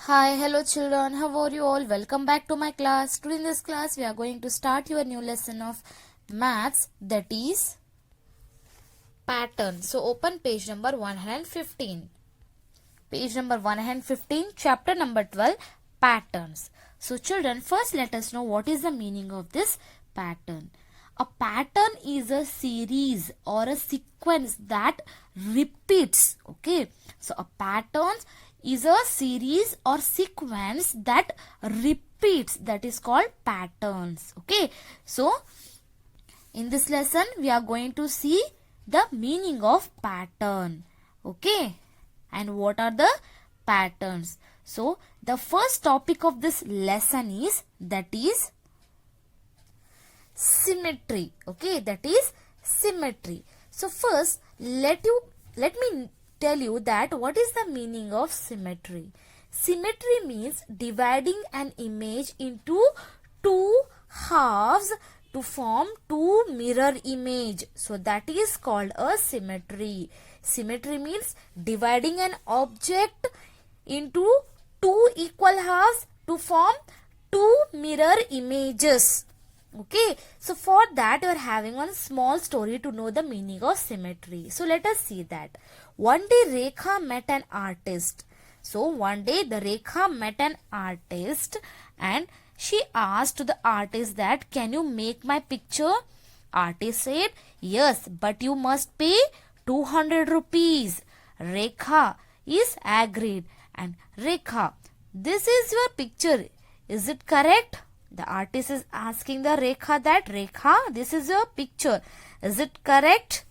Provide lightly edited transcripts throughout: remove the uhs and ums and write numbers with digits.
Hi, hello children. How are you all? Welcome back to my class. Today in this class, we are going to start your new lesson of maths, that is pattern. So open page number 115. Page number 115, chapter number 12, patterns. So children, first let us know what is the meaning of this pattern. A pattern is a series or a sequence that repeats. Okay. So a pattern is a series or sequence that repeats. That is called patterns. Okay. So in this lesson, we are going to see the meaning of pattern. Okay. And what are the patterns? So the first topic of this lesson is symmetry. Okay, that is symmetry. So first let me tell you that what is the meaning of symmetry. Symmetry means dividing an image into two halves to form two mirror image. So that is called a symmetry. Symmetry means dividing an object into two equal halves to form two mirror images. Okay, so for that you are having one small story to know the meaning of symmetry. So let us see that. One day Rekha met an artist. So one day the Rekha met an artist and she asked to the artist that, can you make my picture? Artist said, yes, but you must pay 200 rupees. Rekha is agreed and Rekha, this is your picture. Is it correct? The artist is asking the Rekha that, Rekha, this is your picture. Is it correct?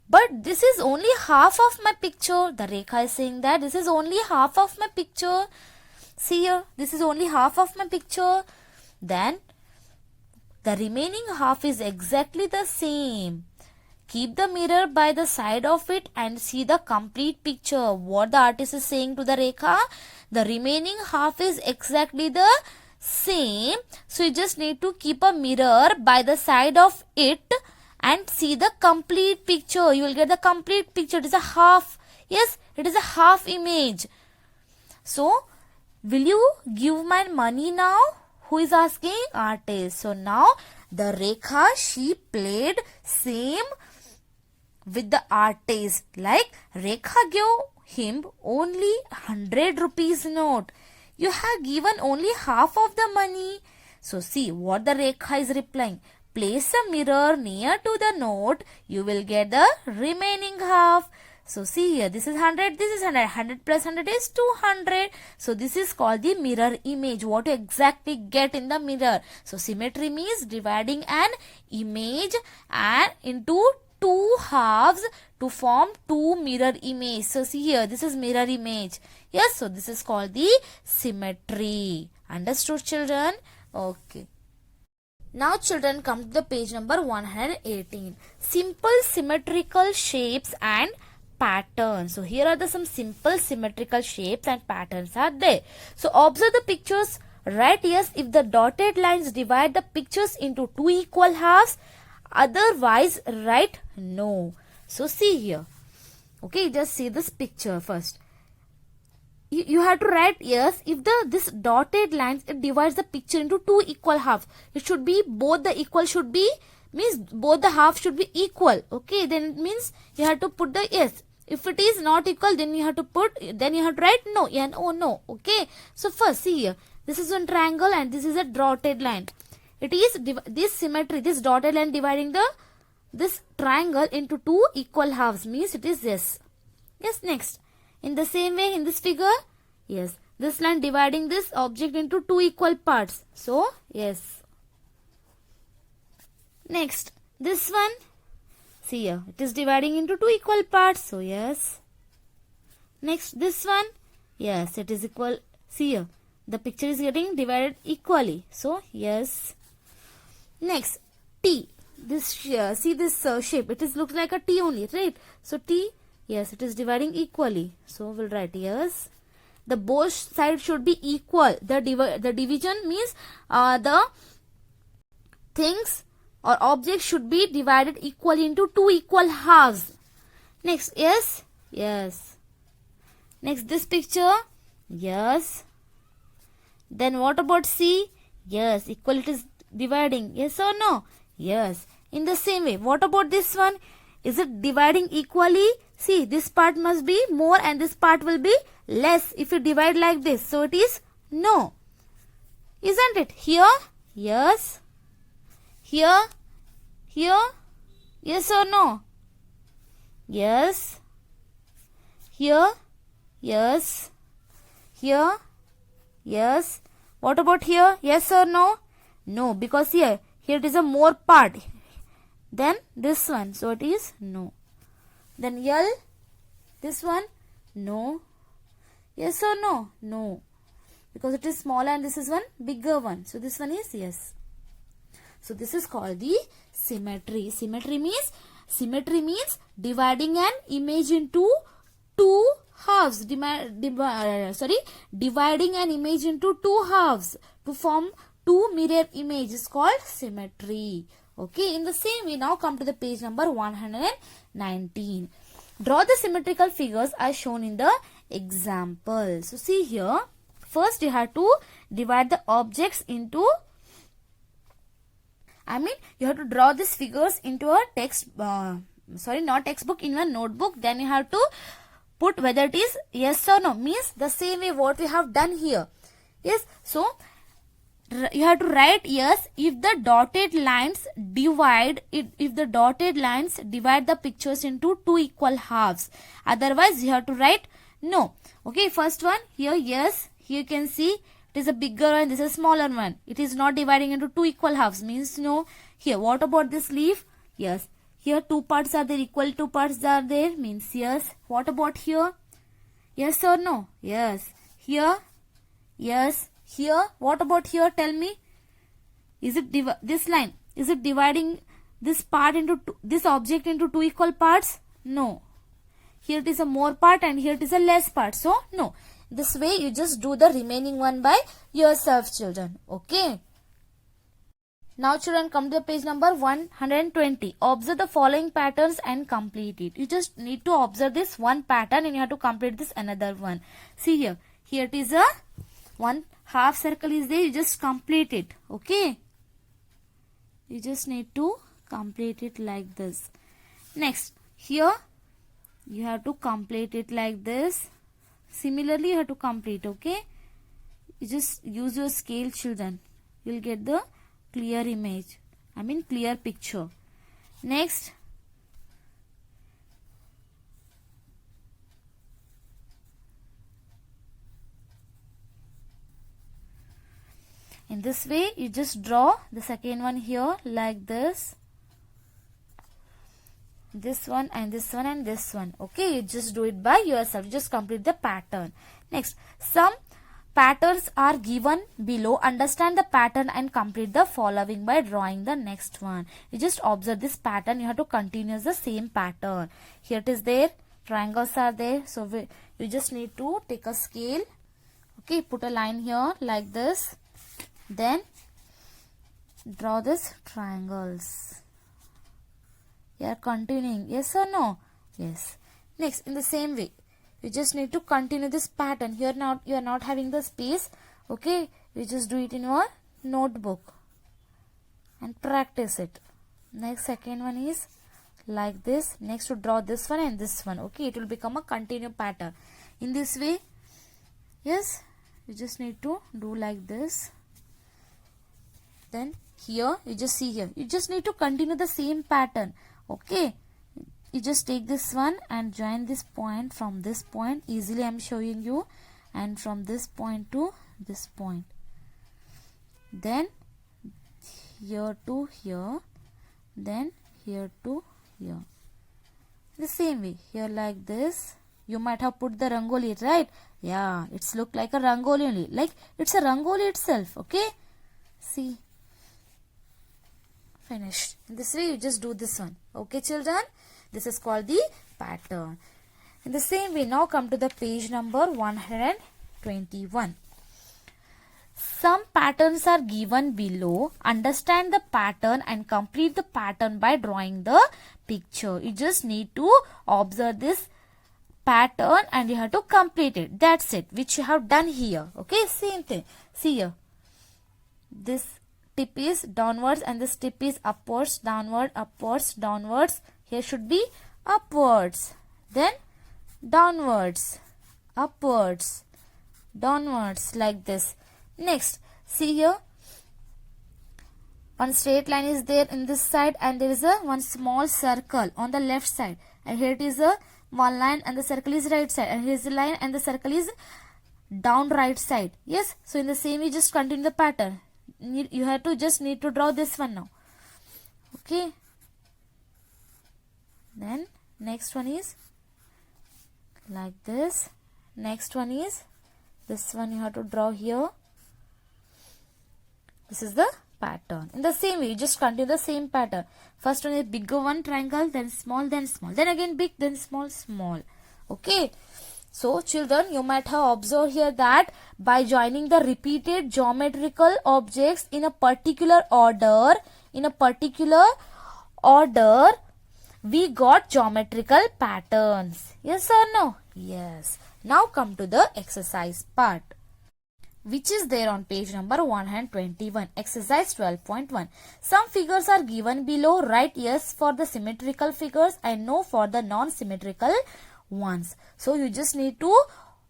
But this is only half of my picture. The Rekha is saying that this is only half of my picture. See here, this is only half of my picture. Then the remaining half is exactly the same. Keep the mirror by the side of it and see the complete picture. What the artist is saying to the Rekha, the remaining half is exactly the same. So you just need to keep a mirror by the side of it and see the complete picture. You will get the complete picture. It is a half. Yes, it is a half image. So, will you give my money now? Who is asking? Artist. So now the Rekha, she played same with the artist. Like Rekha gave him only 100 rupees note. You have given only half of the money. So see what the Rekha is replying. Place a mirror near to the note. You will get the remaining half. So see here, this is 100, this is 100. 100 plus 100 is 200. So this is called the mirror image. What you exactly get in the mirror. So symmetry means dividing an image and into two halves to form two mirror image. So see here, this is mirror image. Yes, so this is called the symmetry. Understood, children? Okay. Now children, come to the page number 118. Simple symmetrical shapes and patterns. So here are some simple symmetrical shapes and patterns are there. So observe the pictures. Write yes if the dotted lines divide the pictures into two equal halves. Otherwise write no. So see here. Okay, just see this picture first. You have to write yes if this dotted lines, it divides the picture into two equal halves. It should be both the equal should be means both the halves should be equal. Okay, then it means you have to put the yes. If it is not equal, then you have to write no. Yeah, no. Okay, so first see here, this is one triangle and this is a dotted line. It is this symmetry, this dotted line dividing this triangle into two equal halves means it is this. Yes, next. In the same way in this figure, yes, this line dividing this object into two equal parts. So, yes. Next, this one, see here, it is dividing into two equal parts. So, yes. Next, this one, yes, it is equal. See here, the picture is getting divided equally. So, yes. Next, T. This see this shape, it is looks like a T only, right? So, T. Yes, it is dividing equally. So, we'll write yes. The both sides should be equal. The division means the things or objects should be divided equally into two equal halves. Next, yes. Yes. Next, this picture. Yes. Then what about C? Yes, equal it is dividing. Yes or no? Yes. In the same way, what about this one? Is it dividing equally? See, this part must be more and this part will be less if you divide like this. So it is no. Isn't it? Here? Yes. Here? Here? Yes or no? Yes. Here? Yes. Here? Yes. What about here? Yes or no? No, because here it is a more part than this one. So it is no. Then L, this one, no. Yes or no? No. Because it is smaller and this is one bigger one. So this one is yes. So this is called the symmetry. Symmetry means dividing an image into two halves. Dividing an image into two halves to form two mirror images called symmetry. Okay, in the same way, now come to the page number 119. Draw the symmetrical figures as shown in the example. So see here, first you have to divide the objects into, you have to draw these figures into a not textbook, in a notebook. Then you have to put whether it is yes or no, means the same way what we have done here. Yes, so you have to write yes if the dotted lines divide the pictures into two equal halves. Otherwise you have to write no. Okay, first one here, yes, here you can see it is a bigger one, this is a smaller one. It is not dividing into two equal halves, means no. Here, what about this leaf? Yes. Here two parts are there, equal two parts are there, means yes. What about here? Yes or no? Yes. Here? Yes. Here? What about here? Tell me. Is it this line? Is it dividing this part into this object into two equal parts? No. Here it is a more part and here it is a less part. So, no. This way you just do the remaining one by yourself, children. Okay. Now children, come to the page number 120. Observe the following patterns and complete it. You just need to observe this one pattern and you have to complete this another one. See here. Here it is a one half circle is there. You just complete it. Okay. You just need to complete it like this. Next. Here you have to complete it like this. Similarly, you have to complete, okay? You just use your scale, children. You'll get the clear image. Clear picture. Next. In this way, you just draw the second one here like this. This one and this one and this one. Okay, you just do it by yourself. Just complete the pattern. Next, some patterns are given below. Understand the pattern and complete the following by drawing the next one. You just observe this pattern. You have to continue the same pattern. Here it is there. Triangles are there. So you just need to take a scale. Okay, put a line here like this. Then draw this triangles. You are continuing. Yes or no? Yes. Next, in the same way, you just need to continue this pattern. Here now you are not having the space. Okay. You just do it in your notebook and practice it. Next, second one is like this. Next, to draw this one and this one. Okay. It will become a continuous pattern. In this way, yes, you just need to do like this. Then here, you just see here. You just need to continue the same pattern. Okay, you just take this one and join this point from this point. Easily I am showing you, and from this point to this point. Then here to here, then here to here. The same way, here like this. You might have put the rangoli, right? Yeah, it's look like a rangoli only. Like it's a rangoli itself. Okay, see. Finished. In this way, you just do this one. Okay, children? This is called the pattern. In the same way, now come to the page number 121. Some patterns are given below. Understand the pattern and complete the pattern by drawing the picture. You just need to observe this pattern and you have to complete it. That's it, which you have done here. Okay, same thing. See here, this tip is downwards and this tip is upwards, downward, upwards, downwards. Here should be upwards, then downwards, upwards, downwards, like this. Next, see here, one straight line is there in this side and there is a one small circle on the left side, and here it is a one line and the circle is right side, and here is the line and the circle is down right side. Yes, so in the same way just continue the pattern. You have to just need to draw this one now. Okay, then next one is like this. Next one is this one, you have to draw here. This is the pattern. In the same way, you just continue the same pattern. First one is bigger one triangle, then small, then again big, then small, small. Okay. So children, you might have observed here that by joining the repeated geometrical objects in a particular order, we got geometrical patterns. Yes or no? Yes. Now come to the exercise part, which is there on page number 121, exercise 12.1. Some figures are given below. Write yes for the symmetrical figures and no for the non-symmetrical ones. So you just need to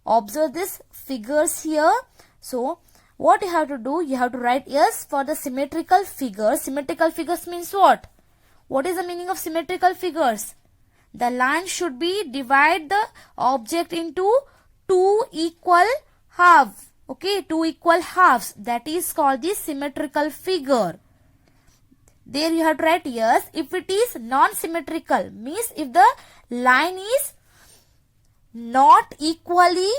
observe these figures here. So what you have to do, you have to write yes for the symmetrical figures. Symmetrical figures means what? What is the meaning of symmetrical figures? The line should be divide the object into two equal halves. Okay, two equal halves. That is called the symmetrical figure. There you have to write yes. If it is non-symmetrical, means if the line is not equally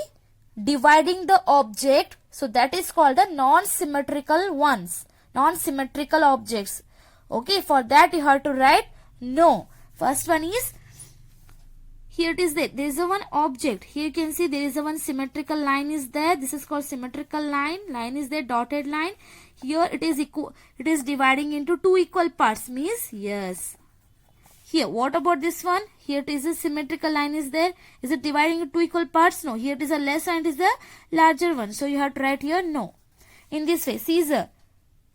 dividing the object, so that is called the non-symmetrical ones, non-symmetrical objects. Okay, for that you have to write no. First one is, here it is there is a one object. Here you can see there is a one symmetrical line is there. This is called symmetrical line. Line is there, dotted line. Here it is equal, it is dividing into two equal parts, means yes. Here, what about this one? Here it is a symmetrical line is there. Is it dividing into two equal parts? No. Here it is a less and it is a larger one. So you have to write here no. In this way, Caesar.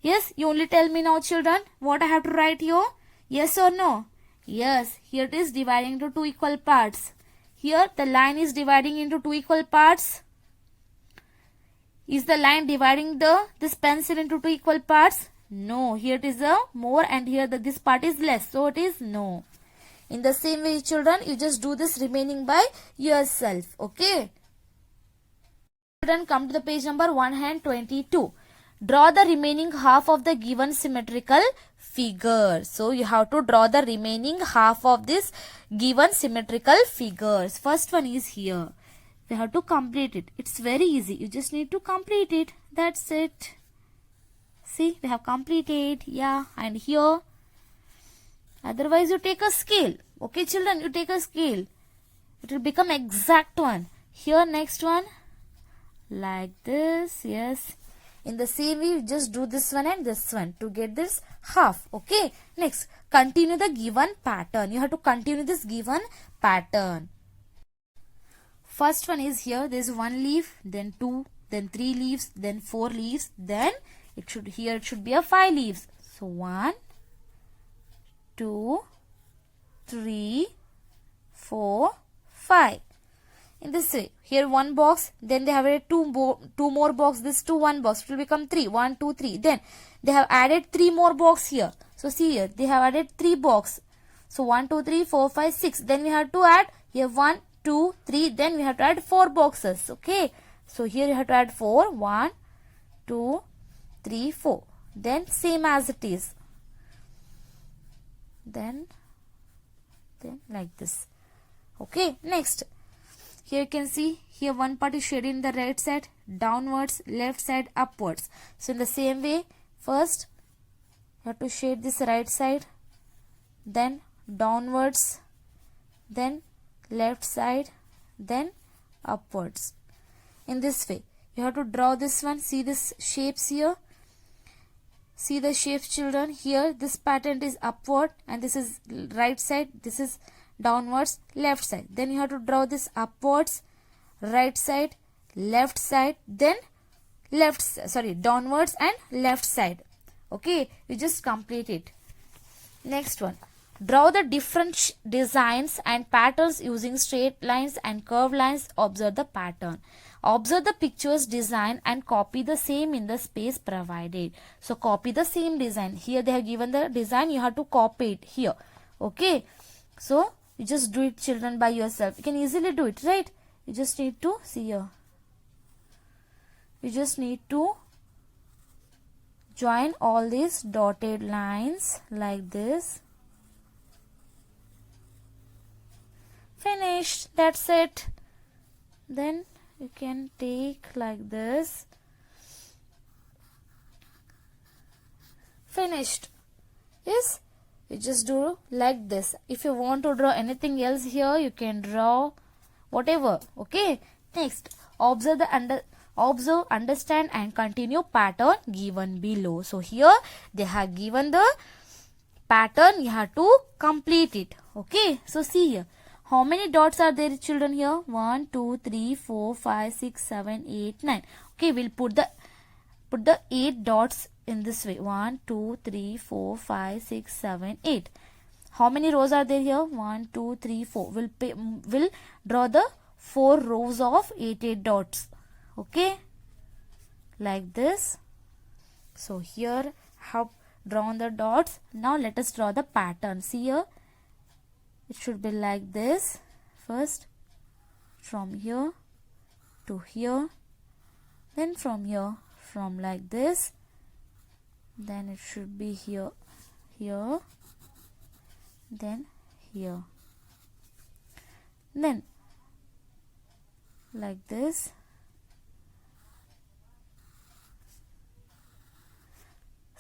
Yes, you only tell me now children, what I have to write here? Yes or no? Yes, here it is dividing into two equal parts. Here the line is dividing into two equal parts. Is the line dividing this pencil into two equal parts? No, here it is a more and here this part is less. So it is no. In the same way children, you just do this remaining by yourself. Okay. Children, come to the page number 122. Draw the remaining half of the given symmetrical figure. So you have to draw the remaining half of this given symmetrical figures. First one is here. We have to complete it. It's very easy. You just need to complete it. That's it. See, we have completed. Yeah, and here. Otherwise, you take a scale. Okay, children, you take a scale. It will become exact one. Here, next one. Like this. Yes. In the same way, you just do this one and this one to get this half. Okay. Next, continue the given pattern. You have to continue this given pattern. First one is here. There is one leaf, then two, then three leaves, then four leaves. Then it should be a 5 leaves. So 1, 2, 3, 4, 5. In this way, here one box, then they have added two more box, this to one box, it will become 3, 1, 2, 3. Then they have added 3 more box here. So see here, they have added 3 box. So 1, 2, 3, 4, 5, 6. Then we have to add here 1, 2, 3. Then we have to add 4 boxes. Okay. So here you have to add 4, 1, 2, 3, 4. Then same as it is. Then like this. Okay. Next. Here you can see, here one part is shaded in the right side, downwards, left side, upwards. So in the same way, first you have to shade this right side, then downwards, then left side, then upwards. In this way, you have to draw this one. See this shapes here. See the shapes children. Here this pattern is upward and this is right side, this is downwards, left side. Then you have to draw this upwards, right side, left side, then downwards and left side. Okay, you just complete it. Next one, draw the different designs and patterns using straight lines and curved lines. Observe the pattern. Observe the picture's design and copy the same in the space provided. So copy the same design. Here they have given the design, you have to copy it here. Okay, so you just do it, children, by yourself. You can easily do it, right? You just need to see here. You just need to join all these dotted lines like this. Finished. That's it. Then you can take like this. Finished. Yes, you just do like this. If you want to draw anything else here, you can draw whatever. Okay, next, observe, understand and continue pattern given below. So here they have given the pattern, you have to complete it. Okay, so see here, how many dots are there, children? Here 1 2 3 4 5 6 7 8 9. Okay, we'll put the 8 dots in this way. 1 2 3 4 5 6 7 8. How many rows are there here? 1 2 3 4. We'll draw the 4 rows of 8 dots. Okay, like this. So here have drawn the dots. Now let us draw the pattern. See here, it should be like this. First from here to here, then from here, from like this, then it should be here, then here, then like this.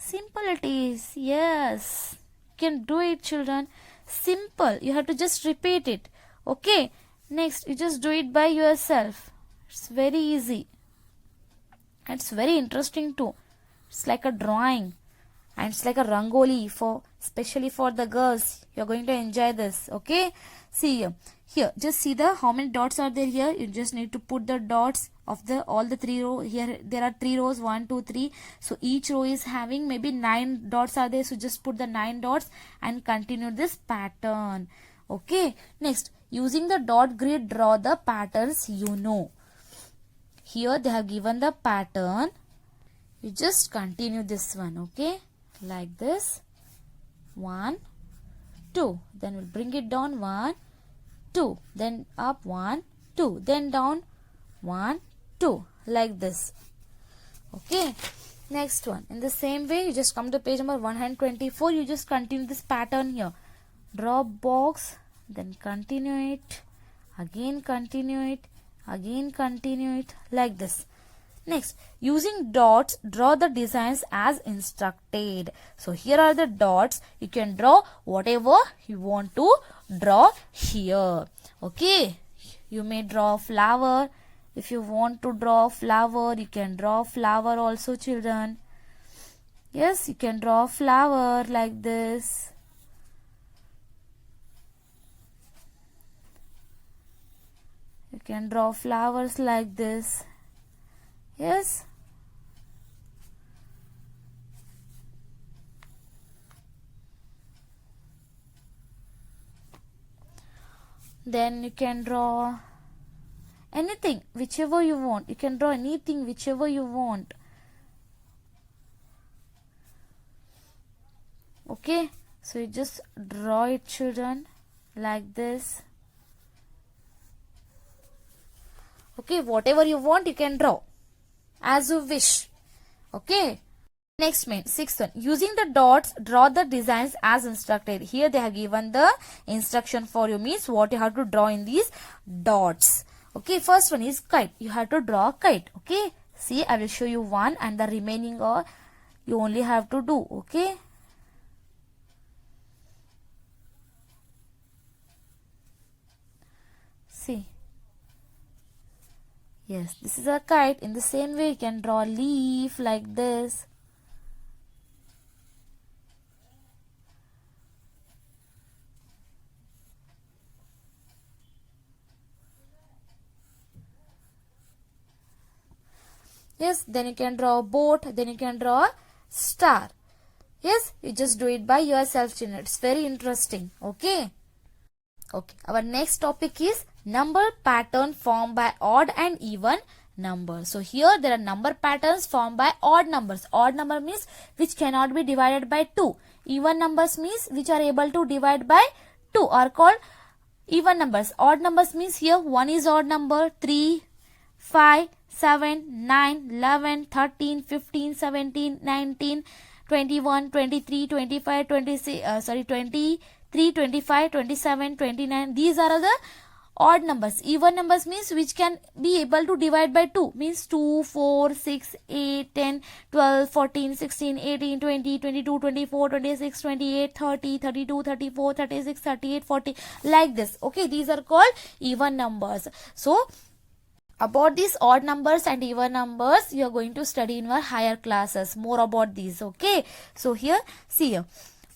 Simple it is. Yes, you can do it, children. Simple. You have to just repeat it. Okay, next you just do it by yourself. It's very easy. It's very interesting too. It's like a drawing and it's like a rangoli, for especially for the girls. You're going to enjoy this. Okay, see here just see the how many dots are there here. You just need to put the dots of all the 3 rows. Here there are 3 rows, 1 2 3. So each row is having maybe 9 dots are there. So just put the 9 dots and continue this pattern. Okay, next, using the dot grid, draw the patterns you know. Here they have given the pattern. You just continue this one. Okay, like this. 1 2, then we'll bring it down. 1 2, then up. 1 2, then down. 1 2, like this. Okay, next one, in the same way, you just come to page number 124. You just continue this pattern here. Draw box, then continue it, again continue it, again continue it, like this. Next, using dots, draw the designs as instructed. So here are the dots. You can draw whatever you want to draw here. Okay, you may draw flower. If you want to draw flower, you can draw flower also, children. Yes, you can draw flower like this. You can draw flowers like this. Yes. Then you can draw anything, whichever you want. You can draw anything, whichever you want. Okay, so you just draw it, children, like this. Okay, whatever you want, you can draw as you wish. Okay, next main, sixth one, using the dots, draw the designs as instructed. Here they have given the instruction for you, means what you have to draw in these dots. Okay, first one is kite. You have to draw a kite. Okay, see, I will show you one, and the remaining are you only have to do. Okay, see. Yes, this is a kite. In the same way, you can draw a leaf like this. Yes, then you can draw a boat, then you can draw a star. Yes, you just do it by yourself, children. It's very interesting. Okay. Okay, our next topic is number pattern formed by odd and even numbers. So here there are number patterns formed by odd numbers. Odd number means which cannot be divided by 2. Even numbers means which are able to divide by 2 are called even numbers. Odd numbers means here 1 is odd number, 3, 5, 7, 9, 11, 13, 15, 17, 19, 21, 23, 25, 26, 23, 25, 27, 29. These are the odd numbers. Even numbers means which can be able to divide by 2. Means 2, 4, 6, 8, 10, 12, 14, 16, 18, 20, 22, 24, 26, 28, 30, 32, 34, 36, 38, 40. Like this. Okay, these are called even numbers. So, about these odd numbers and even numbers, you are going to study in your higher classes. More about these. Okay. So, here, see here.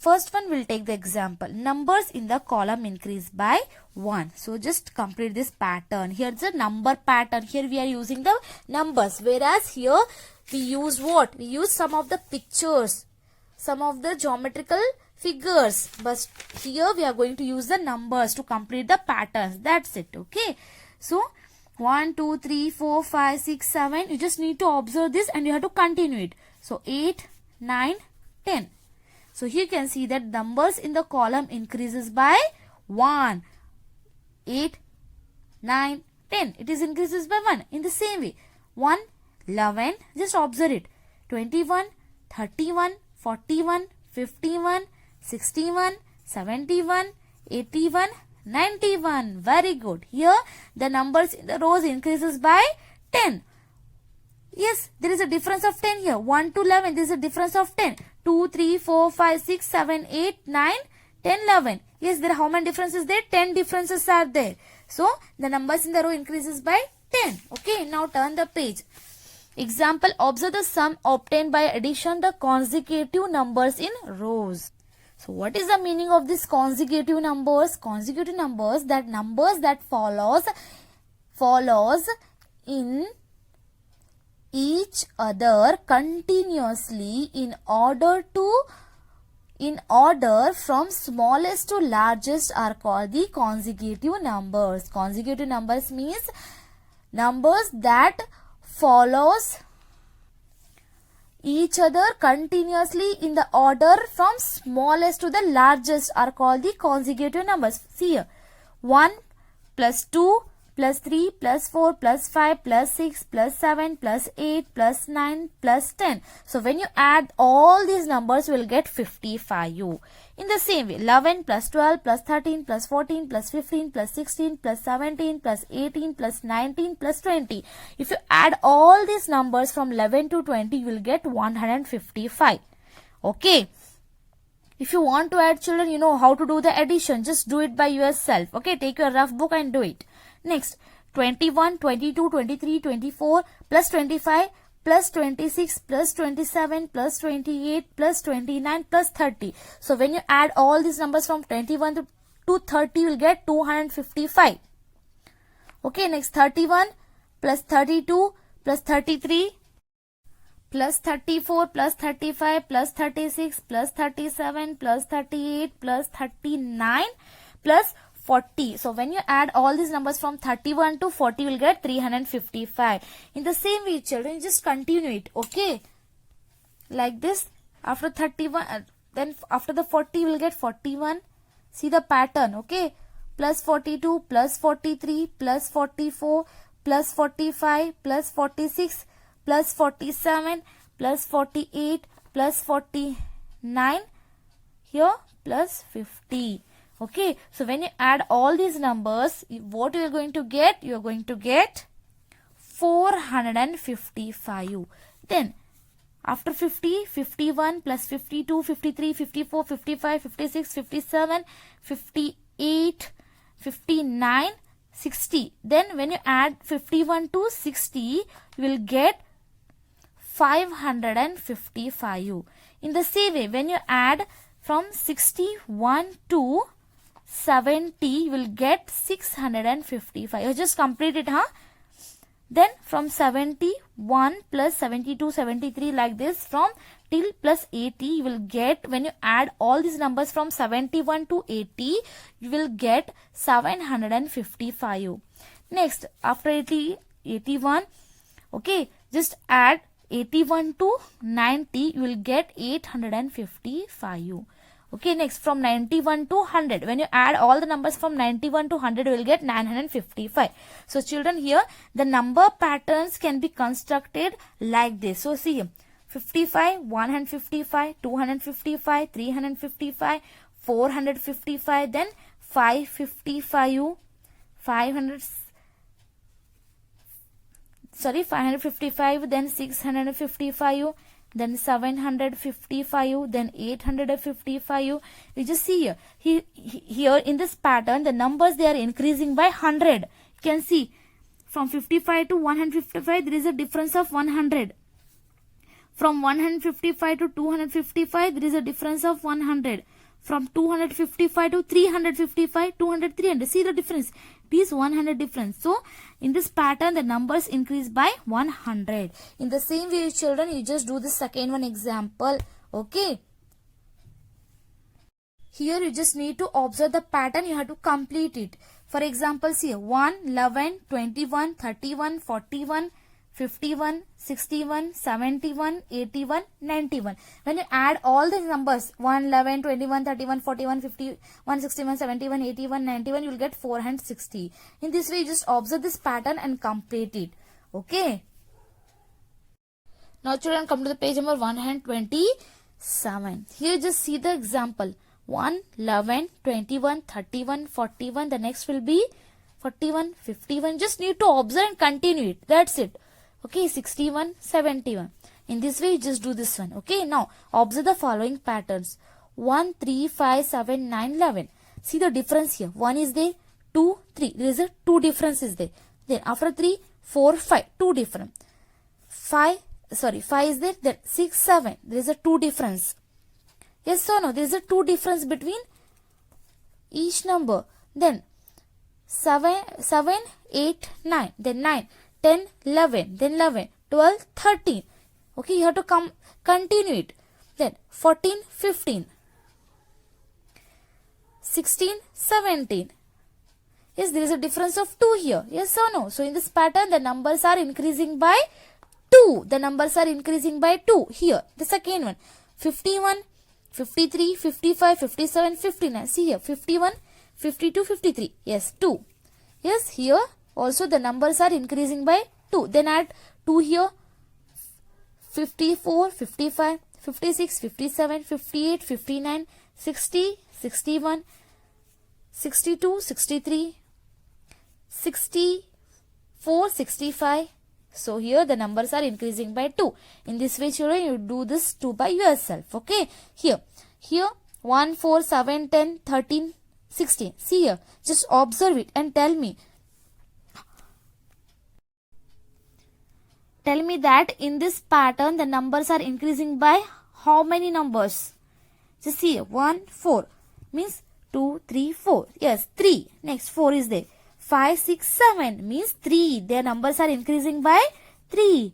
First one will take the example. Numbers in the column increase by 1. So just complete this pattern. Here's the number pattern. Here we are using the numbers. Whereas here we use what? We use some of the pictures. Some of the geometrical figures. But here we are going to use the numbers to complete the patterns. That's it. Okay. So 1, 2, 3, 4, 5, 6, 7. You just need to observe this and you have to continue it. So 8, 9, 10. So here you can see that numbers in the column increases by 1, 8, 9, 10. It is increases by 1. In the same way, 1, 11, just observe it. 21, 31, 41, 51, 61, 71, 81, 91. Very good. Here the numbers in the rows increases by 10. Yes, there is a difference of 10 here. 1 to 11, there is a difference of 10. 2, 3, 4, 5, 6, 7, 8, 9, 10, 11. Yes, there are how many differences there? 10 differences are there. So, the numbers in the row increases by 10. Okay, now turn the page. Example, observe the sum obtained by addition the consecutive numbers in rows. So, what is the meaning of this consecutive numbers? Consecutive numbers that follows in each other continuously in order from smallest to largest are called the consecutive numbers. Consecutive numbers means numbers that follows each other continuously in the order from smallest to the largest are called the consecutive numbers. See here, 1 plus 2 plus 3 plus 4 plus 5 plus 6 plus 7 plus 8 plus 9 plus 10. So when you add all these numbers, you will get 55. In the same way, 11 plus 12 plus 13 plus 14 plus 15 plus 16 plus 17 plus 18 plus 19 plus 20. If you add all these numbers from 11 to 20, you will get 155. Okay. If you want to add, children, you know how to do the addition. Just do it by yourself. Okay, take your rough book and do it. Next, 21, 22, 23, 24 plus 25 plus 26 plus 27 plus 28 plus 29 plus 30. So when you add all these numbers from 21 to 30, you will get 255. Okay, next 31 plus 32 plus 33 plus 34 plus 35 plus 36 plus 37 plus 38 plus 39 plus 40. So when you add all these numbers from 31 to 40, you will get 355. In the same way, children, just continue it. Okay, like this. After 31, then after the 40, you will get 41. See the pattern. Okay, plus 42 plus 43 plus 44 plus 45 plus 46 plus 47 plus 48 plus 49 here plus 50. Okay, so when you add all these numbers, what you are going to get? You are going to get 455. Then after 50, 51 plus 52, 53, 54, 55, 56, 57, 58, 59, 60. Then when you add 51 to 60, you will get 555. In the same way, when you add from 61 to 70, you will get 655. You just complete it, huh? Then from 71 plus 72, 73 like this, from till plus 80 you will get, when you add all these numbers from 71 to 80, you will get 755. Next, after 81, okay, just add 81 to 90, you will get 855. Okay, next from 91 to 100, when you add all the numbers from 91 to 100, you will get 955. So children, here the number patterns can be constructed like this. So see here, 55, 155, 255, 355, 455, then 555, 555, then 655, then 755, then 855. You just see here, here in this pattern, the numbers, they are increasing by 100. You can see from 55 to 155, there is a difference of 100. From 155 to 255, there is a difference of 100. From 255 to 355, 200, 300. See the difference? It is 100 difference. So, in this pattern, the numbers increase by 100. In the same way, children, you just do the second one example. Okay. Here, you just need to observe the pattern. You have to complete it. For example, see 1, 11, 21, 31, 41, 51, 61, 71, 81, 91. When you add all the numbers 1, 11, 21, 31, 41, 51, 61, 71, 81, 91, you will get 460. In this way, you just observe this pattern and complete it. Okay. Now children, come to the page number 127. Here just see the example. 1, 11, 21, 31, 41. The next will be 41, 51. Just need to observe and continue it. That's it. Okay, 61, 71. In this way, just do this one. Okay, now observe the following patterns. 1, 3, 5, 7, 9, 11. See the difference here. 1 is there, 2, 3. There is a 2 difference is there. Then after 3, 4, 5. 2 different. 5 is there. Then 6, 7. There is a 2 difference. Yes or no? There is a 2 difference between each number. Then 7, 8, 9. Then 9. 10, 11, then 11, 12, 13. Okay, you have to continue it. Then 14, 15, 16, 17. Yes, there is a difference of 2 here. Yes or no? So in this pattern, the numbers are increasing by 2. The numbers are increasing by 2. Here, the second one. 51, 53, 55, 57, 59. See here, 51, 52, 53. Yes, 2. Yes, here also the numbers are increasing by 2. Then add 2 here. 54, 55, 56, 57, 58, 59, 60, 61, 62, 63, 64, 65. So here the numbers are increasing by 2. In this way, children, you do this 2 by yourself. Okay. Here 1, 4, 7, 10, 13, 16. See here. Just observe it and tell me. Tell me that in this pattern the numbers are increasing by how many numbers? Just see 1, 4 means 2, 3, 4. Yes, 3. Next 4 is there. 5, 6, 7 means 3. Their numbers are increasing by 3.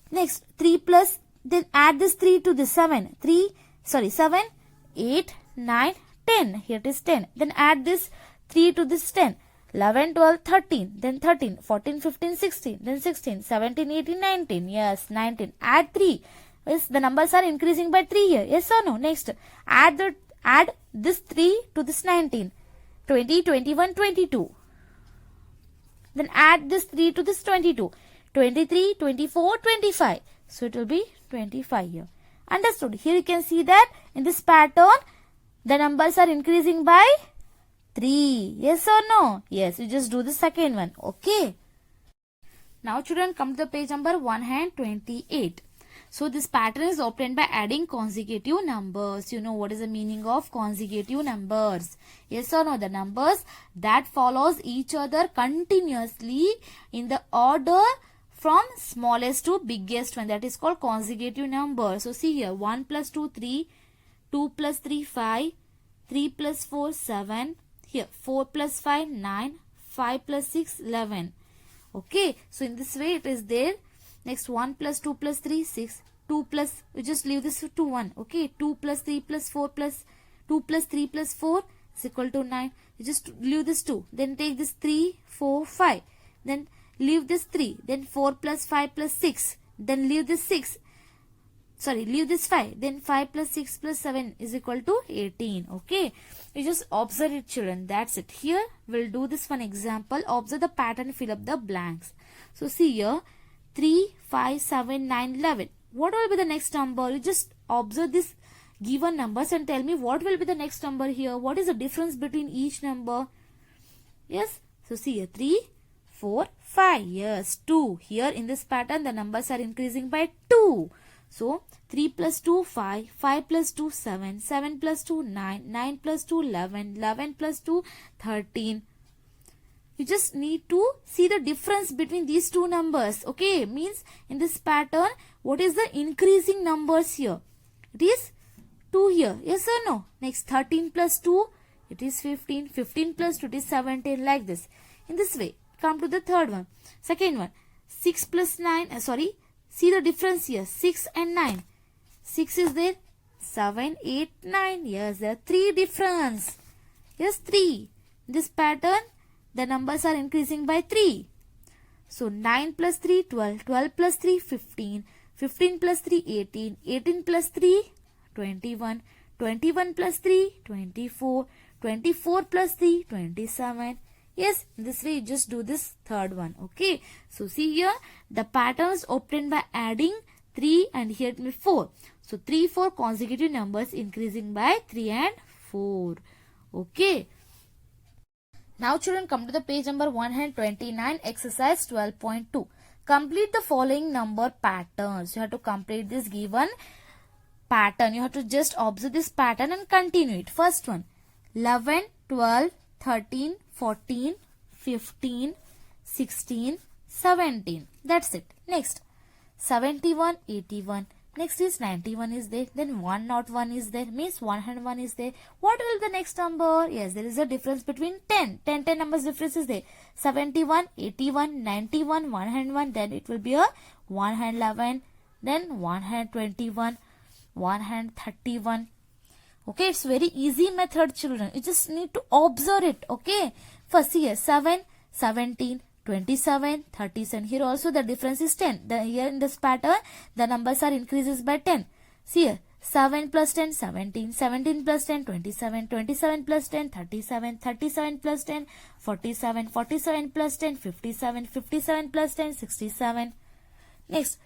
Next 3 plus, then add this 3 to this 7. 7, 8, 9, 10. Here it is 10. Then add this 3 to this 10. 11, 12, 13, then 13, 14, 15, 16, then 16, 17, 18, 19, yes, 19, add 3, yes, the numbers are increasing by 3 here, yes or no? Next, add this 3 to this 19, 20, 21, 22, then add this 3 to this 22, 23, 24, 25, so it will be 25 here. Understood? Here you can see that in this pattern, the numbers are increasing by 3. Yes or no? Yes, you just do the second one. Okay. Now children, come to the page number 128. So this pattern is obtained by adding consecutive numbers. You know what is the meaning of consecutive numbers? Yes or no? The numbers that follows each other continuously in the order from smallest to biggest one. That is called consecutive number. So see here, 1 plus 2, 3, 2 plus 3, 5, 3 plus 4, 7, here 4 plus 5, 9, 5 plus 6, 11, Okay, so in this way it is there. Next 1 plus 2 plus 3, 6. 2 plus, you just leave this to 1. Okay, 2 plus 3 plus 4 plus 2 plus 3 plus 4 is equal to 9. You just leave this 2. Then take this 3, 4, 5. Then leave this 3. Then 4 plus 5 plus 6. Then leave this 6. Sorry, leave this 5. Then 5 plus 6 plus 7 is equal to 18. Okay, you just observe it, children. That's it. Here we'll do this one example. Observe the pattern, fill up the blanks. So see here, 3, 5, 7, 9, 11. What will be the next number? You just observe this given numbers and tell me what will be the next number here. What is the difference between each number? Yes, so see here, 3, 4, 5. Yes, 2. Here in this pattern the numbers are increasing by 2. So 3 plus 2, 5, 5 plus 2, 7, 7 plus 2, 9, 9 plus 2, 11, 11 plus 2, 13. You just need to see the difference between these two numbers. Okay, means in this pattern, what is the increasing numbers here? It is 2 here. Yes or no? Next 13 plus 2, it is 15. 15 plus 2, it is 17, like this. In this way, come to the third one. Second one, 6 plus 9, see the difference here, 6 and 9. 6 is there, 7, 8, 9. Yes, there are 3 difference. Yes, 3. This pattern, the numbers are increasing by 3. So 9 plus 3, 12. 12 plus 3, 15. 15 plus 3, 18. 18 plus 3, 21. 21 plus 3, 24. 24 plus 3, 27. Yes, this way you just do this third one. Okay, so see here, the patterns obtained by adding 3 and here it will be 4. So 3, 4 consecutive numbers increasing by 3 and 4. Okay. Now children, come to the page number 129, exercise 12.2. Complete the following number patterns. You have to complete this given pattern. You have to just observe this pattern and continue it. First one, 11, 12, 13, 14, 15, 16, 17. That's it. Next, 71, 81. Next is 91 is there. Then 101 is there. Means 101 is there. What will be the next number? Yes, there is a difference between 10. 10 numbers difference is there. 71, 81, 91, 101. Then it will be a 111. Then 121, 131. Okay, it's very easy method, children. You just need to observe it. Okay, first here 7, 17, 27, 37. Here also the difference is 10. Here in this pattern, the numbers are increases by 10. See here, 7 plus 10, 17. 17 plus 10, 27. 27 plus 10, 37. 37 plus 10, 47. 47 plus 10, 57. 57 plus 10, 67. Next,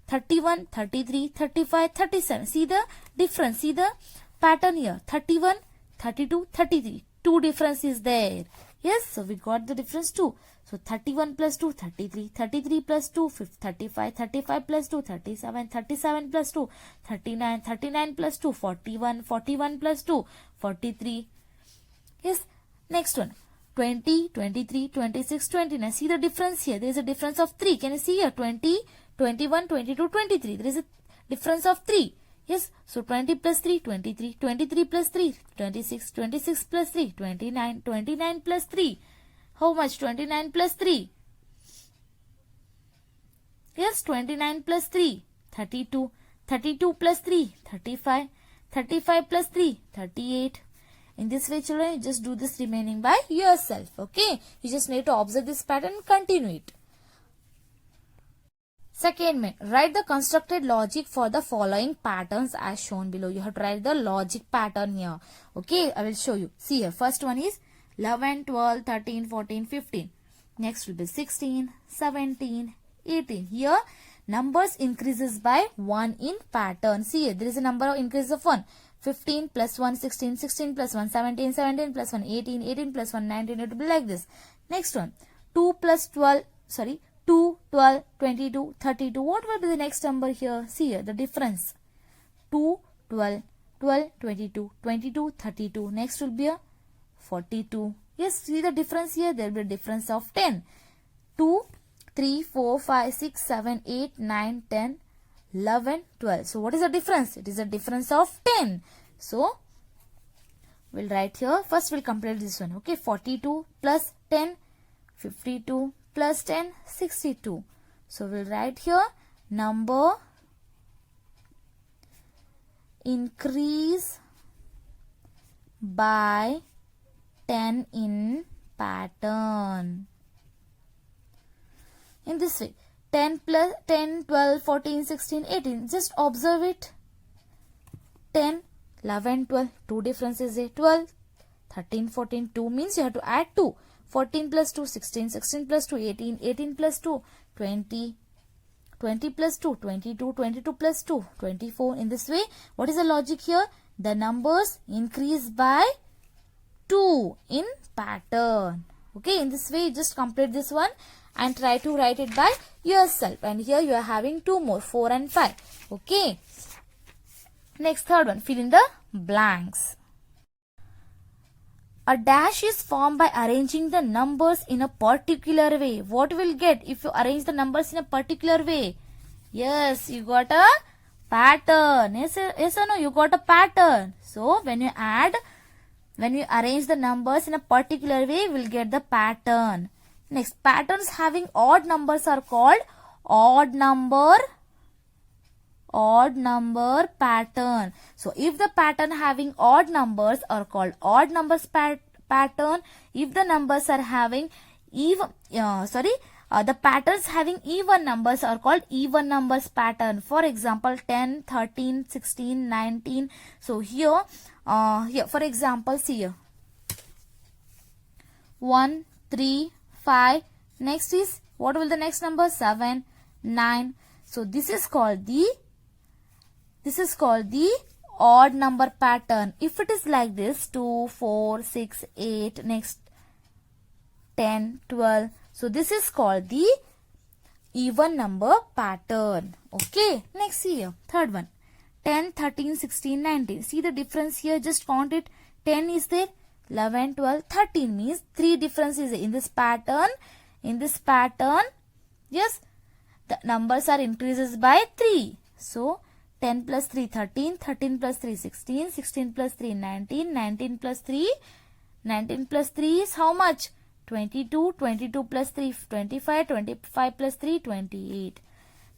31, 33, 35, 37. See the difference. See the pattern here. 31, 32, 33. 2 difference is there. Yes, so we got the difference 2. So 31 plus 2, 33. 33 plus 2, 35. 35 plus 2, 37. 37 plus 2, 39. 39 plus 2, 41. 41 plus 2, 43. Yes, next one. 20, 23, 26, 29. See the difference here. There is a difference of 3. Can you see here? 20, 21, 22, 23. There is a difference of 3. Yes, so 20 plus 3, 23. 23 plus 3, 26. 26 plus 3, 29. 29 plus 3. How much? 29 plus 3. Yes, 29 plus 3, 32. 32 plus 3, 35. 35 plus 3, 38. In this way, children, you just do this remaining by yourself. Okay, you just need to observe this pattern and continue it. Second, write the constructed logic for the following patterns as shown below. You have to write the logic pattern here. Okay, I will show you. See here, first one is 11, 12, 13, 14, 15. Next will be 16, 17, 18. Here, numbers increases by 1 in pattern. See here, there is a number of increase of 1. 15 plus 1, 16, 16 plus 1, 17, 17 plus 1, 18, 18 plus 1, 19. It will be like this. Next one, 2 plus 12, 2, 12, 22, 32. What will be the next number here? See here, the difference. 2, 12, 12, 22, 22, 32. Next will be a 42. Yes, see the difference here. There will be a difference of 10. 2, 3, 4, 5, 6, 7, 8, 9, 10, 11, 12. So what is the difference? It is a difference of 10. So we'll write here. First we'll complete this one. Okay, 42 plus 10, 52, plus 10, 62. So we'll write here number increase by 10 in pattern. In this way, 10 plus 10, 12, 14, 16, 18. Just observe it. 10, 11, 12. 2 differences is 12. 13, 14, 2 means you have to add 2. 14 plus 2, 16. 16 plus 2, 18. 18 plus 2, 20. 20 plus 2, 22. 22 plus 2, 24. In this way, what is the logic here? The numbers increase by 2 in pattern. Okay, in this way, just complete this one and try to write it by yourself. And here you are having 2 more, 4 and 5. Okay. Next, third one, fill in the blanks. A dash is formed by arranging the numbers in a particular way. What will get if you arrange the numbers in a particular way? Yes, you got a pattern. Yes or no? You got a pattern. So, when you arrange the numbers in a particular way, we'll get the pattern. Next, patterns having odd numbers are called odd number pattern. So, if the pattern having odd numbers are called odd numbers pattern. If the numbers are having the patterns having even numbers are called even numbers pattern. For example, 10, 13, 16, 19. So, here for example, see here. 1, 3, 5. Next is, what will the next number? 7, 9. So, this is called the odd number pattern. If it is like this, 2, 4, 6, 8, next 10, 12. So, this is called the even number pattern. Okay. Next, see here. Third one. 10, 13, 16, 19. See the difference here. Just count it. 10 is there. 11, 12, 13 means 3 differences in this pattern. In this pattern, yes, the numbers are increases by 3. So, 10 plus 3, 13, 13 plus 3, 16, 16 plus 3, 19, 19 plus 3, 19 plus 3 is how much? 22, 22 plus 3, 25, 25 plus 3, 28.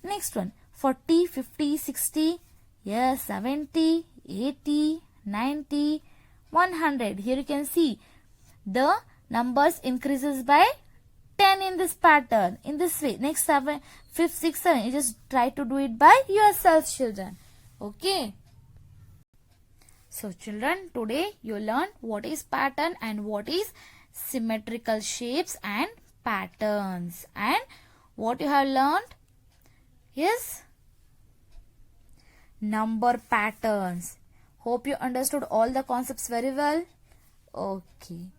Next one, 40, 50, 60, yes, 70, 80, 90, 100. Here you can see the numbers increases by 10 in this pattern. In this way, next 7, 5th, 6th, 7. You just try to do it by yourself, children. Okay. So, children, today you learned what is pattern and what is symmetrical shapes and patterns. And what you have learned is number patterns. Hope you understood all the concepts very well. Okay.